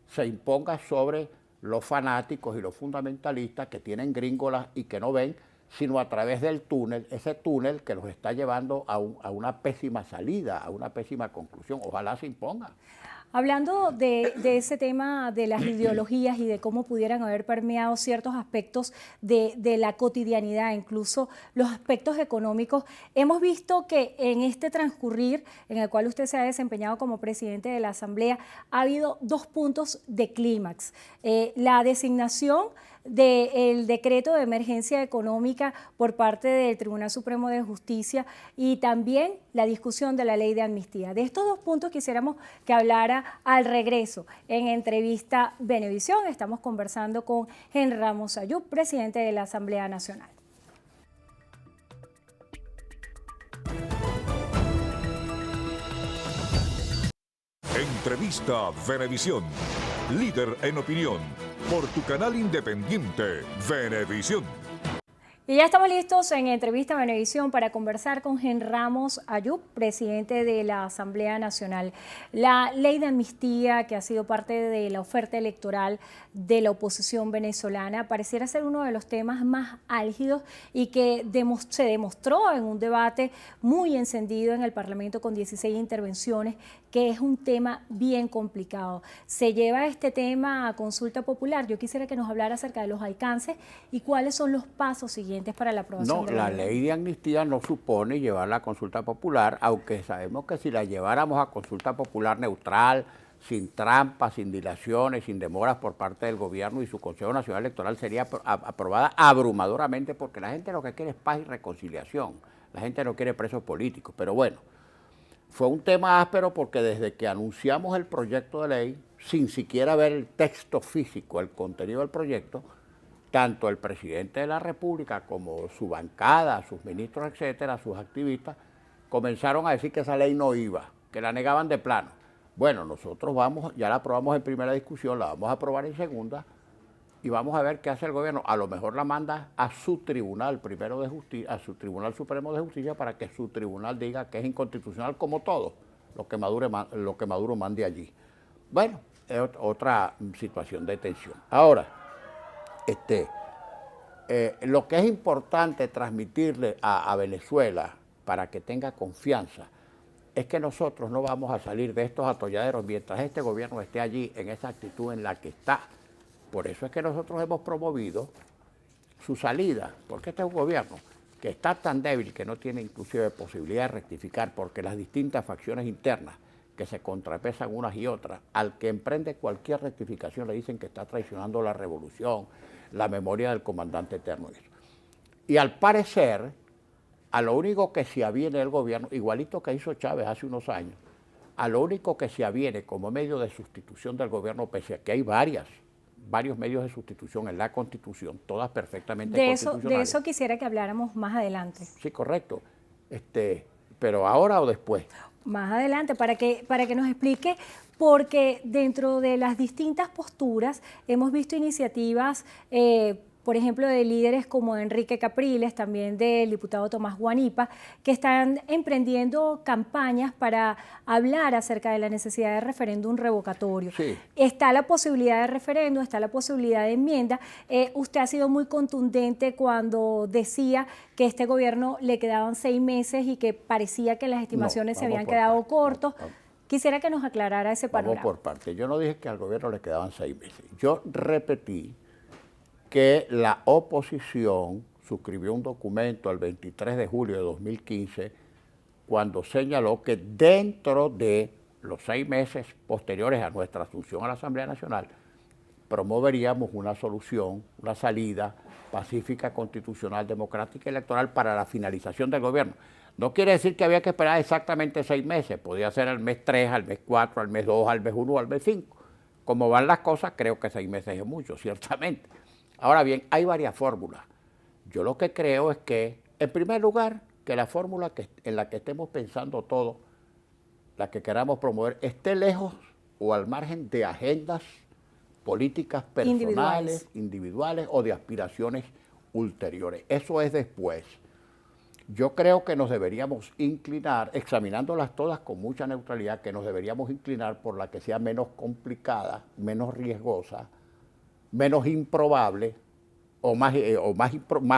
se imponga sobre los fanáticos y los fundamentalistas que tienen gringolas y que no ven, sino a través del túnel, ese túnel que los está llevando a una pésima salida, a una pésima conclusión. Ojalá se imponga. Hablando de ese tema de las ideologías y de cómo pudieran haber permeado ciertos aspectos de la cotidianidad, incluso los aspectos económicos, hemos visto que en este transcurrir en el cual usted se ha desempeñado como presidente de la Asamblea, ha habido 2 puntos de clímax. La designación del decreto de emergencia económica por parte del Tribunal Supremo de Justicia y también la discusión de la ley de amnistía. De estos 2 puntos quisiéramos que hablara al regreso en entrevista Venevisión. Estamos conversando con Henry Ramos Ayub, presidente de la Asamblea Nacional. Entrevista Venevisión, líder en opinión, por tu canal independiente Venevisión. Y ya estamos listos en Entrevista Venevisión para conversar con Henry Ramos Ayub, presidente de la Asamblea Nacional. La ley de amnistía, que ha sido parte de la oferta electoral de la oposición venezolana, pareciera ser uno de los temas más álgidos y que se demostró en un debate muy encendido en el Parlamento con 16 intervenciones, que es un tema bien complicado. Se lleva este tema a consulta popular. Yo quisiera que nos hablara acerca de los alcances y cuáles son los pasos siguientes para la aprobación de la ley. La ley de amnistía no supone llevarla a consulta popular, aunque sabemos que si la lleváramos a consulta popular neutral, sin trampas, sin dilaciones, sin demoras por parte del gobierno y su Consejo Nacional Electoral, sería aprobada abrumadoramente, porque la gente lo que quiere es paz y reconciliación. La gente no quiere presos políticos. Pero bueno, fue un tema áspero porque desde que anunciamos el proyecto de ley, sin siquiera ver el texto físico, el contenido del proyecto, tanto el presidente de la República como su bancada, sus ministros, etcétera, sus activistas, comenzaron a decir que esa ley no iba, que la negaban de plano. Bueno, nosotros ya la aprobamos en primera discusión, la vamos a aprobar en segunda y vamos a ver qué hace el gobierno. A lo mejor la manda a su tribunal primero de justicia, a su Tribunal Supremo de Justicia, para que su tribunal diga que es inconstitucional como todo lo que Maduro mande allí. Bueno, es otra situación de tensión. Ahora, lo que es importante transmitirle a Venezuela para que tenga confianza es que nosotros no vamos a salir de estos atolladeros mientras este gobierno esté allí en esa actitud en la que está. Por eso es que nosotros hemos promovido su salida, porque este es un gobierno que está tan débil que no tiene inclusive posibilidad de rectificar, porque las distintas facciones internas que se contrapesan unas y otras, al que emprende cualquier rectificación le dicen que está traicionando la revolución, la memoria del comandante eterno. Y al parecer, a lo único que se aviene el gobierno, igualito que hizo Chávez hace unos años, a lo único que se aviene como medio de sustitución del gobierno, pese a que hay varios medios de sustitución en la Constitución, todas perfectamente constitucionales. De eso quisiera que habláramos más adelante. Sí, correcto. Pero ahora o después. Más adelante, para que nos explique, porque dentro de las distintas posturas hemos visto iniciativas, por ejemplo, de líderes como Enrique Capriles, también del diputado Tomás Guanipa, que están emprendiendo campañas para hablar acerca de la necesidad de referéndum revocatorio. Sí. Está la posibilidad de referéndum, está la posibilidad de enmienda. Usted ha sido muy contundente cuando decía que este gobierno le quedaban 6 meses y que parecía que las estimaciones se habían quedado cortos. Quisiera que nos aclarara ese panorama. Vamos por parte. Yo no dije que al gobierno le quedaban 6 meses. Yo repetí que la oposición suscribió un documento el 23 de julio de 2015 cuando señaló que dentro de los 6 meses posteriores a nuestra asunción a la Asamblea Nacional promoveríamos una solución, una salida pacífica, constitucional, democrática y electoral para la finalización del gobierno. No quiere decir que había que esperar exactamente 6 meses, podía ser al mes 3, al mes 4, al mes 2, al mes 1, al mes 5. Como van las cosas, creo que 6 meses es mucho, ciertamente. Ahora bien, hay varias fórmulas. Yo lo que creo es que, en primer lugar, que la fórmula en la que estemos pensando todo, la que queramos promover, esté lejos o al margen de agendas políticas personales, individuales o de aspiraciones ulteriores. Eso es después. Yo creo que nos deberíamos inclinar, examinándolas todas con mucha neutralidad, que nos deberíamos inclinar por la que sea menos complicada, menos riesgosa, menos improbable, o más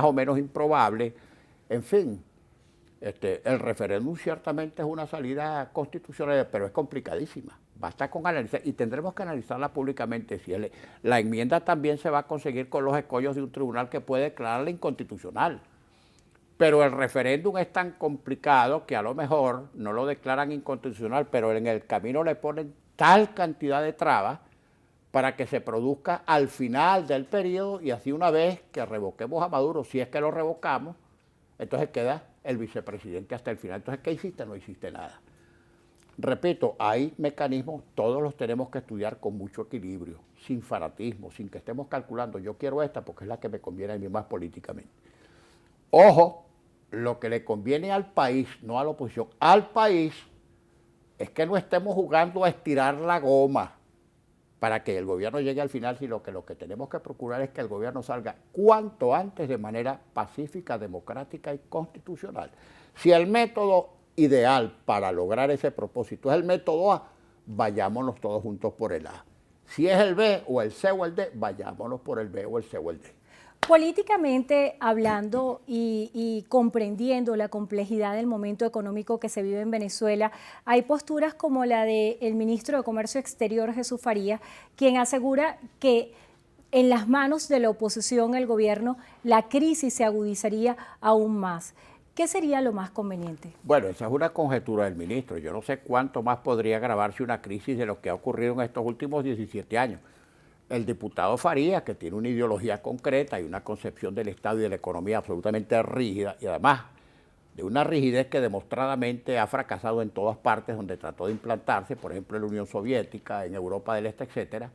o menos improbable. En fin, el referéndum ciertamente es una salida constitucional, pero es complicadísima. Basta con analizar, y tendremos que analizarla públicamente. Si la enmienda también se va a conseguir con los escollos de un tribunal que puede declararla inconstitucional. Pero el referéndum es tan complicado que a lo mejor no lo declaran inconstitucional, pero en el camino le ponen tal cantidad de trabas para que se produzca al final del periodo, y así una vez que revoquemos a Maduro, si es que lo revocamos, entonces queda el vicepresidente hasta el final. Entonces, ¿qué hiciste? No hiciste nada. Repito, hay mecanismos, todos los tenemos que estudiar con mucho equilibrio, sin fanatismo, sin que estemos calculando, yo quiero esta porque es la que me conviene a mí más políticamente. Ojo, lo que le conviene al país, no a la oposición, al país, es que no estemos jugando a estirar la goma para que el gobierno llegue al final, sino que lo que tenemos que procurar es que el gobierno salga cuanto antes de manera pacífica, democrática y constitucional. Si el método ideal para lograr ese propósito es el método A, vayámonos todos juntos por el A. Si es el B o el C o el D, vayámonos por el B o el C o el D. Políticamente hablando y comprendiendo la complejidad del momento económico que se vive en Venezuela, hay posturas como la del ministro de Comercio Exterior, Jesús Farías, quien asegura que en las manos de la oposición, el gobierno, la crisis se agudizaría aún más. ¿Qué sería lo más conveniente? Bueno, esa es una conjetura del ministro. Yo no sé cuánto más podría agravarse una crisis de lo que ha ocurrido en estos últimos 17 años. El diputado Farías, que tiene una ideología concreta y una concepción del Estado y de la economía absolutamente rígida, y además de una rigidez que demostradamente ha fracasado en todas partes donde trató de implantarse, por ejemplo en la Unión Soviética, en Europa del Este, etcétera.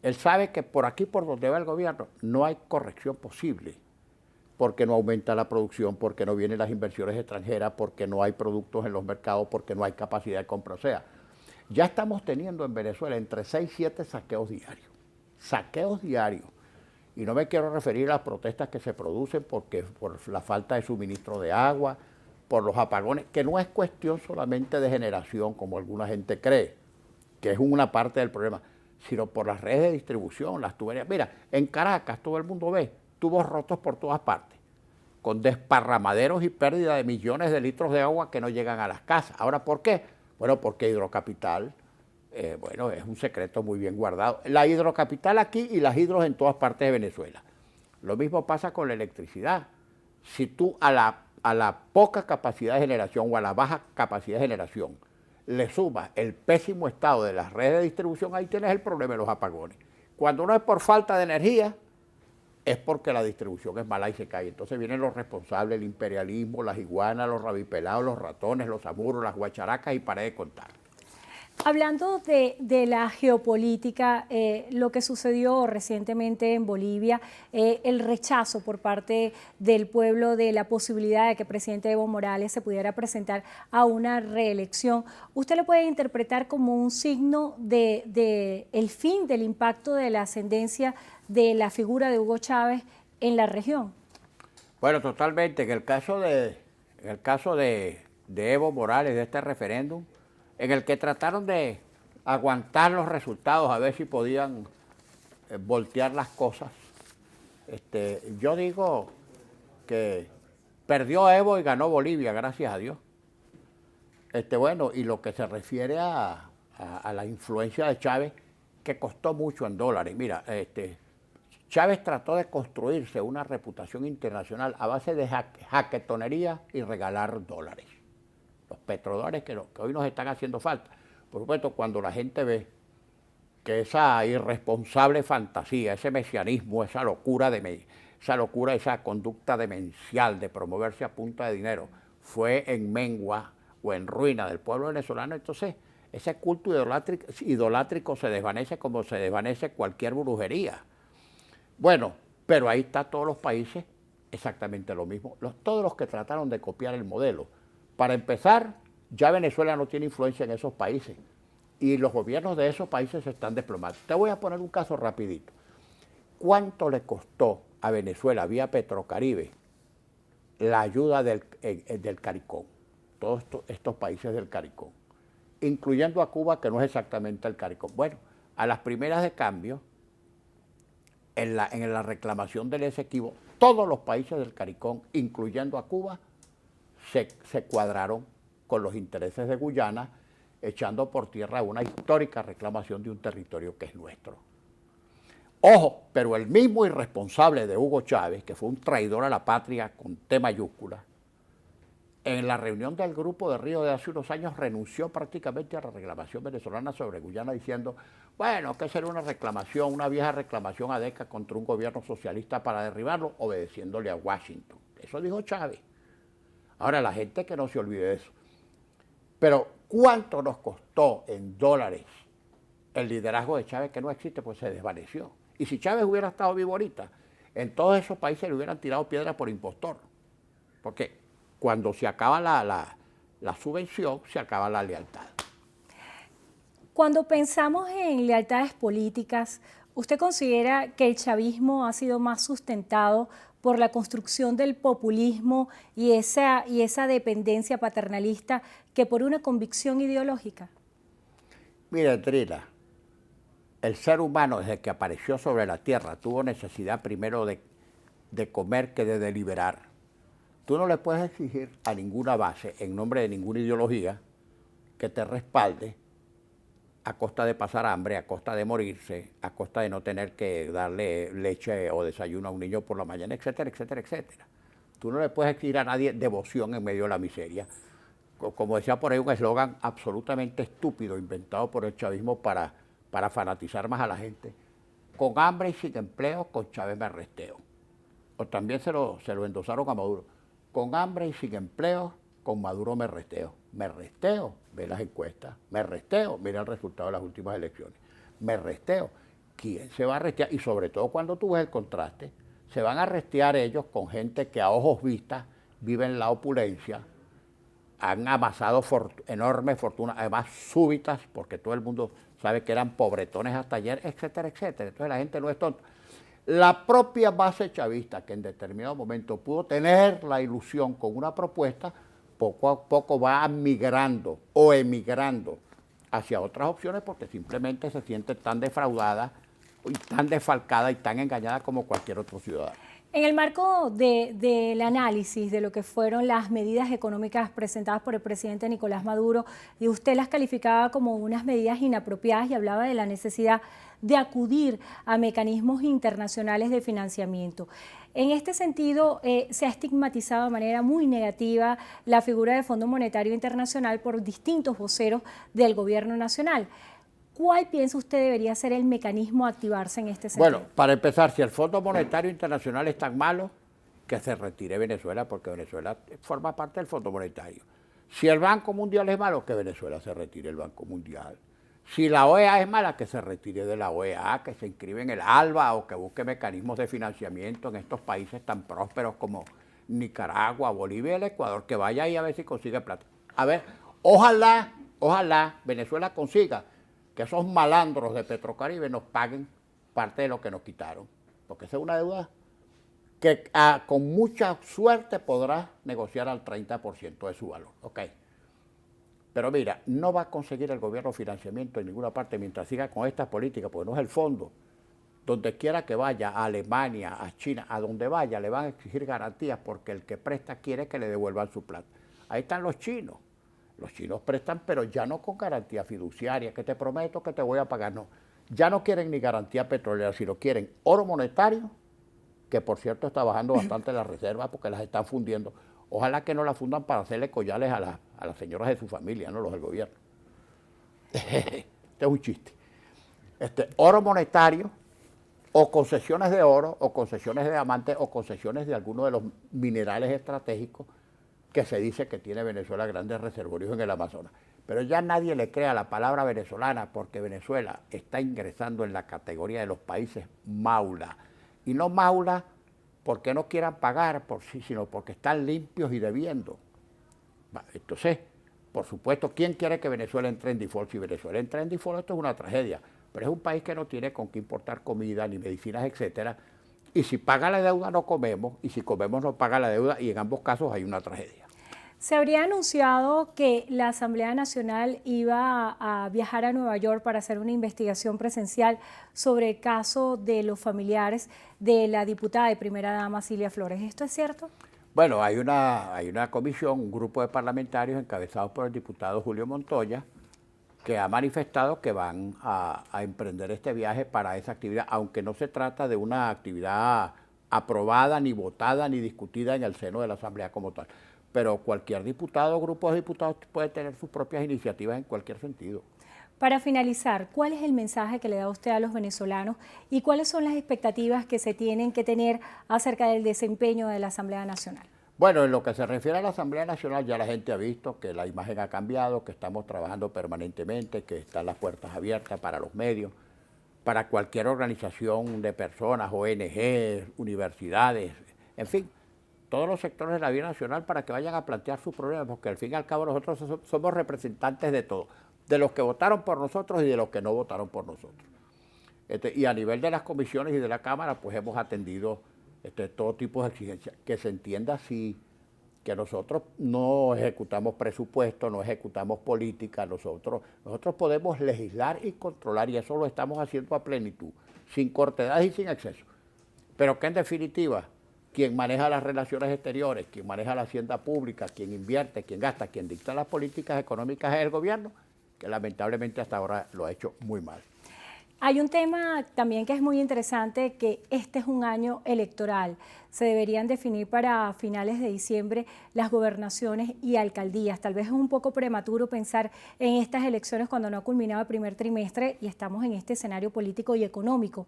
Él sabe que por aquí, por donde va el gobierno, no hay corrección posible, porque no aumenta la producción, porque no vienen las inversiones extranjeras, porque no hay productos en los mercados, porque no hay capacidad de compra. O sea, ya estamos teniendo en Venezuela entre 6 y 7 saqueos diarios. Saqueos diarios. Y no me quiero referir a las protestas que se producen por la falta de suministro de agua, por los apagones, que no es cuestión solamente de generación, como alguna gente cree, que es una parte del problema, sino por las redes de distribución, las tuberías. Mira, en Caracas todo el mundo ve tubos rotos por todas partes, con desparramaderos y pérdida de millones de litros de agua que no llegan a las casas. Ahora, ¿por qué? Bueno, porque Hidrocapital, bueno, es un secreto muy bien guardado. La Hidrocapital aquí y las hidros en todas partes de Venezuela. Lo mismo pasa con la electricidad. Si tú a la poca capacidad de generación o a la baja capacidad de generación le sumas el pésimo estado de las redes de distribución, ahí tienes el problema de los apagones. Cuando no es por falta de energía, es porque la distribución es mala y se cae. Entonces vienen los responsables, el imperialismo, las iguanas, los rabipelados, los ratones, los amuros, las guacharacas y paré de contar. Hablando de la geopolítica, lo que sucedió recientemente en Bolivia, el rechazo por parte del pueblo de la posibilidad de que el presidente Evo Morales se pudiera presentar a una reelección, ¿usted lo puede interpretar como un signo de el fin del impacto de la ascendencia de la figura de Hugo Chávez en la región? Bueno, totalmente. En el caso de Evo Morales, de este referéndum, en el que trataron de aguantar los resultados a ver si podían voltear las cosas, yo digo que perdió Evo y ganó Bolivia, gracias a Dios. Bueno, y lo que se refiere a la influencia de Chávez, que costó mucho en dólares. Mira, Chávez trató de construirse una reputación internacional a base de jaquetonería y regalar dólares. Los petrodólares que hoy nos están haciendo falta. Por supuesto, cuando la gente ve que esa irresponsable fantasía, ese mesianismo, esa esa conducta demencial de promoverse a punta de dinero fue en mengua o en ruina del pueblo venezolano, entonces ese culto idolátrico se desvanece como se desvanece cualquier brujería. Bueno, pero ahí está todos los países exactamente lo mismo, todos los que trataron de copiar el modelo. Para empezar, ya Venezuela no tiene influencia en esos países y los gobiernos de esos países se están desplomando. Te voy a poner un caso rapidito. ¿Cuánto le costó a Venezuela vía Petrocaribe la ayuda del CARICOM? Todos estos países del CARICOM, incluyendo a Cuba, que no es exactamente el CARICOM. Bueno, a las primeras de cambio, en la reclamación del Esequibo, todos los países del CARICOM, incluyendo a Cuba, se cuadraron con los intereses de Guyana, echando por tierra una histórica reclamación de un territorio que es nuestro. Ojo, pero el mismo irresponsable de Hugo Chávez, que fue un traidor a la patria con T mayúscula, en la reunión del Grupo de Río de hace unos años renunció prácticamente a la reclamación venezolana sobre Guyana diciendo, bueno, que será una reclamación, una vieja reclamación ADECA contra un gobierno socialista para derribarlo, obedeciéndole a Washington. Eso dijo Chávez. Ahora, la gente que no se olvide de eso. Pero, ¿cuánto nos costó en dólares el liderazgo de Chávez, que no existe? Pues se desvaneció. Y si Chávez hubiera estado vivo ahorita, en todos esos países le hubieran tirado piedra por impostor. Porque cuando se acaba la subvención, se acaba la lealtad. Cuando pensamos en lealtades políticas, ¿usted considera que el chavismo ha sido más sustentado por la construcción del populismo y esa dependencia paternalista que por una convicción ideológica? Mira, Trina, el ser humano desde que apareció sobre la tierra tuvo necesidad primero de comer que de deliberar. Tú no le puedes exigir a ninguna base, en nombre de ninguna ideología, que te respalde a costa de pasar hambre, a costa de morirse, a costa de no tener que darle leche o desayuno a un niño por la mañana, etcétera, etcétera, etcétera. Tú no le puedes exigir a nadie devoción en medio de la miseria. Como decía por ahí un eslogan absolutamente estúpido inventado por el chavismo para fanatizar más a la gente. Con hambre y sin empleo, con Chávez me resteo. O también se lo endosaron a Maduro. Con hambre y sin empleo, con Maduro me resteo. Me resteo, ve las encuestas. Me resteo, mira el resultado de las últimas elecciones. Me resteo. ¿Quién se va a restear? Y sobre todo cuando tú ves el contraste, se van a restear ellos con gente que a ojos vistas vive en la opulencia, han amasado enormes fortunas, además súbitas, porque todo el mundo sabe que eran pobretones hasta ayer, etcétera, etcétera. Entonces la gente no es tonta. La propia base chavista, que en determinado momento pudo tener la ilusión con una propuesta, poco a poco va migrando o emigrando hacia otras opciones porque simplemente se siente tan defraudada, y tan desfalcada y tan engañada como cualquier otro ciudadano. En el marco del análisis de lo que fueron las medidas económicas presentadas por el presidente Nicolás Maduro, y usted las calificaba como unas medidas inapropiadas y hablaba de la necesidad de acudir a mecanismos internacionales de financiamiento. En este sentido, se ha estigmatizado de manera muy negativa la figura del Fondo Monetario Internacional por distintos voceros del gobierno nacional. ¿Cuál piensa usted debería ser el mecanismo a activarse en este sentido? Bueno, para empezar, si el Fondo Monetario Internacional es tan malo, que se retire Venezuela, porque Venezuela forma parte del Fondo Monetario. Si el Banco Mundial es malo, que Venezuela se retire del Banco Mundial. Si la OEA es mala, que se retire de la OEA, que se inscribe en el ALBA o que busque mecanismos de financiamiento en estos países tan prósperos como Nicaragua, Bolivia y el Ecuador, que vaya ahí a ver si consigue plata. A ver, ojalá Venezuela consiga que esos malandros de Petrocaribe nos paguen parte de lo que nos quitaron, porque esa es una deuda que con mucha suerte podrá negociar al 30% de su valor. Okay. Pero mira, no va a conseguir el gobierno financiamiento en ninguna parte mientras siga con estas políticas, porque no es el fondo. Donde quiera que vaya, a Alemania, a China, a donde vaya, le van a exigir garantías porque el que presta quiere que le devuelvan su plata. Ahí están los chinos. Los chinos prestan, pero ya no con garantía fiduciaria, que te prometo que te voy a pagar, no. Ya no quieren ni garantía petrolera, sino quieren oro monetario, que por cierto está bajando bastante las reservas porque las están fundiendo. Ojalá que no las fundan para hacerle collares a las señoras de su familia, no los del gobierno. Este es un chiste. Oro monetario, o concesiones de oro, o concesiones de diamantes, o concesiones de algunos de los minerales estratégicos que se dice que tiene Venezuela grandes reservorios en el Amazonas. Pero ya nadie le cree a la palabra venezolana porque Venezuela está ingresando en la categoría de los países maula. Y no maula porque no quieran pagar por sí, sino porque están limpios y debiendo. Entonces, por supuesto, ¿quién quiere que Venezuela entre en default? Si Venezuela entra en default, esto es una tragedia. Pero es un país que no tiene con qué importar comida, ni medicinas, etcétera. Y si paga la deuda, no comemos. Y si comemos, no paga la deuda. Y en ambos casos hay una tragedia. Se habría anunciado que la Asamblea Nacional iba a viajar a Nueva York para hacer una investigación presencial sobre el caso de los familiares de la diputada y primera dama Cilia Flores. ¿Esto es cierto? Bueno, hay una comisión, un grupo de parlamentarios encabezados por el diputado Julio Montoya, que ha manifestado que van a emprender este viaje para esa actividad, aunque no se trata de una actividad aprobada, ni votada, ni discutida en el seno de la Asamblea como tal. Pero cualquier diputado o grupo de diputados puede tener sus propias iniciativas en cualquier sentido. Para finalizar, ¿cuál es el mensaje que le da usted a los venezolanos y cuáles son las expectativas que se tienen que tener acerca del desempeño de la Asamblea Nacional? Bueno, en lo que se refiere a la Asamblea Nacional, ya la gente ha visto que la imagen ha cambiado, que estamos trabajando permanentemente, que están las puertas abiertas para los medios, para cualquier organización de personas, ONG, universidades, en fin, todos los sectores de la vida nacional para que vayan a plantear sus problemas, porque al fin y al cabo nosotros somos representantes de todo, de los que votaron por nosotros y de los que no votaron por nosotros. Y a nivel de las comisiones y de la Cámara, pues hemos atendido todo tipo de exigencias. Que se entienda así, que nosotros no ejecutamos presupuesto, no ejecutamos política, nosotros podemos legislar y controlar, y eso lo estamos haciendo a plenitud, sin cortedades y sin exceso. Pero que en definitiva, quien maneja las relaciones exteriores, quien maneja la hacienda pública, quien invierte, quien gasta, quien dicta las políticas económicas es el gobierno, que lamentablemente hasta ahora lo ha hecho muy mal. Hay un tema también que es muy interesante, que este es un año electoral. Se deberían definir para finales de diciembre las gobernaciones y alcaldías. Tal vez es un poco prematuro pensar en estas elecciones cuando no ha culminado el primer trimestre y estamos en este escenario político y económico.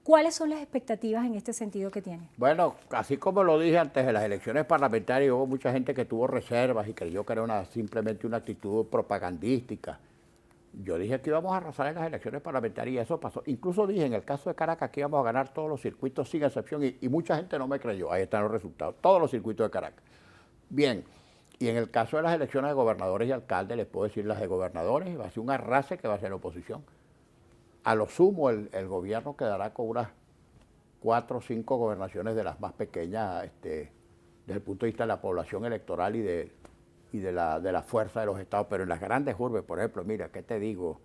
¿Cuáles son las expectativas en este sentido que tienen? Bueno, así como lo dije antes de las elecciones parlamentarias, hubo mucha gente que tuvo reservas y creyó que era simplemente una actitud propagandística. Yo dije que íbamos a arrasar en las elecciones parlamentarias y eso pasó. Incluso dije en el caso de Caracas que íbamos a ganar todos los circuitos sin excepción y mucha gente no me creyó. Ahí están los resultados, todos los circuitos de Caracas. Bien, y en el caso de las elecciones de gobernadores y alcaldes, les puedo decir las de gobernadores, va a ser un arrase que va a ser la oposición. A lo sumo el gobierno quedará con unas 4 o 5 gobernaciones de las más pequeñas desde el punto de vista de la población electoral y de la fuerza de los estados, pero en las grandes urbes, por ejemplo, mira, ¿qué te digo?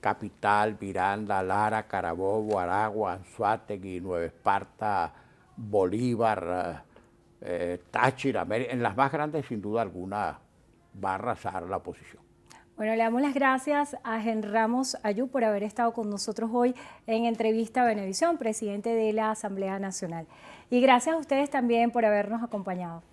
Capital, Miranda, Lara, Carabobo, Aragua, Anzoátegui, Nueva Esparta, Bolívar, Táchira, en las más grandes sin duda alguna va a arrasar la oposición. Bueno, le damos las gracias a Henry Ramos Ayú por haber estado con nosotros hoy en Entrevista a Venevisión, presidente de la Asamblea Nacional. Y gracias a ustedes también por habernos acompañado.